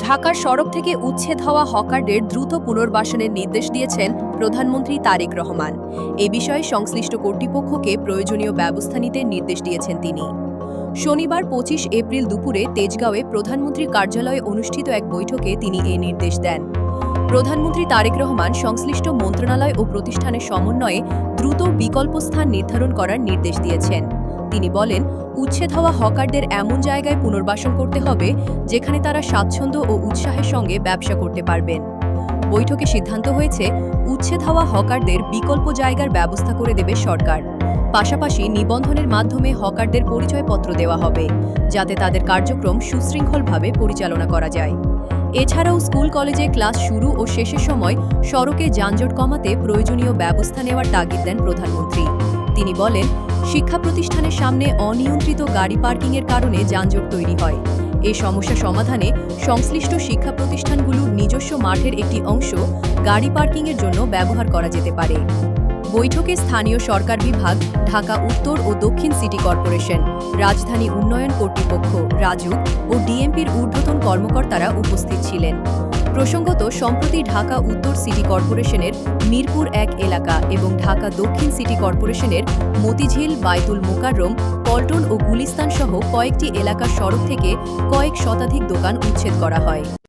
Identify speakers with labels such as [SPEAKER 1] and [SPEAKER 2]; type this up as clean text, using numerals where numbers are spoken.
[SPEAKER 1] ঢাকার সড়ক থেকে উচ্ছেদ হওয়া হকারদের দ্রুত পুনর্বাসনের নির্দেশ দিয়েছেন প্রধানমন্ত্রী তারেক রহমান। এ বিষয়ে সংশ্লিষ্ট কর্তৃপক্ষকে প্রয়োজনীয় ব্যবস্থা নিতে নির্দেশ দিয়েছেন তিনি। শনিবার ২৫ এপ্রিল দুপুরে তেজগাঁওয়ে প্রধানমন্ত্রীর কার্যালয়ে অনুষ্ঠিত এক বৈঠকে তিনি এ নির্দেশ দেন। প্রধানমন্ত্রী তারেক রহমান সংশ্লিষ্ট মন্ত্রণালয় ও প্রতিষ্ঠানের সমন্বয়ে দ্রুত বিকল্প স্থান নির্ধারণ করার নির্দেশ দিয়েছেন। তিনি বলেন, উচ্ছেদ হওয়া হকারদের এমন জায়গায় পুনর্বাসন করতে হবে যেখানে তারা স্বাচ্ছন্দ্য ও উৎসাহের সঙ্গে ব্যবসা করতে পারবেন। বৈঠকে সিদ্ধান্ত হয়েছে, উচ্ছেদ হওয়া হকারদের বিকল্প জায়গার ব্যবস্থা করে দেবে সরকার। পাশাপাশি নিবন্ধনের মাধ্যমে হকারদের পরিচয়পত্র দেওয়া হবে, যাতে তাদের কার্যক্রম সুশৃঙ্খলভাবে পরিচালনা করা যায়। এছাড়াও স্কুল কলেজে ক্লাস শুরু ও শেষের সময় সড়কে যানজট কমাতে প্রয়োজনীয় ব্যবস্থা নেওয়ার তাগিদ দেন প্রধানমন্ত্রী। তিনি বলেন, শিক্ষা প্রতিষ্ঠানের সামনে অনিয়ন্ত্রিত গাড়ি পার্কিংয়ের কারণে যানজট তৈরি হয়। এই সমস্যা সমাধানে সংশ্লিষ্ট শিক্ষা প্রতিষ্ঠানগুলোর নিজস্ব মাঠের একটি অংশ গাড়ি পার্কিংয়ের জন্য ব্যবহার করা যেতে পারে। বৈঠকে স্থানীয় সরকার বিভাগ, ঢাকা উত্তর ও দক্ষিণ সিটি কর্পোরেশন, রাজধানী উন্নয়ন কর্তৃপক্ষ রাজুক ও ডিএমপির ঊর্ধ্বতন কর্মকর্তারা উপস্থিত ছিলেন। প্রসঙ্গত, সম্প্রতি ঢাকা উত্তর সিটি কর্পোরেশনের মিরপুর ১ এলাকা এবং ঢাকা দক্ষিণ সিটি কর্পোরেশনের মতিঝিল, বায়তুল মোকাররম, পল্টন ও গুলিস্তান সহ কয়েকটি এলাকার সড়ক থেকে কয়েক শতাধিক দোকান উচ্ছেদ করা হয়।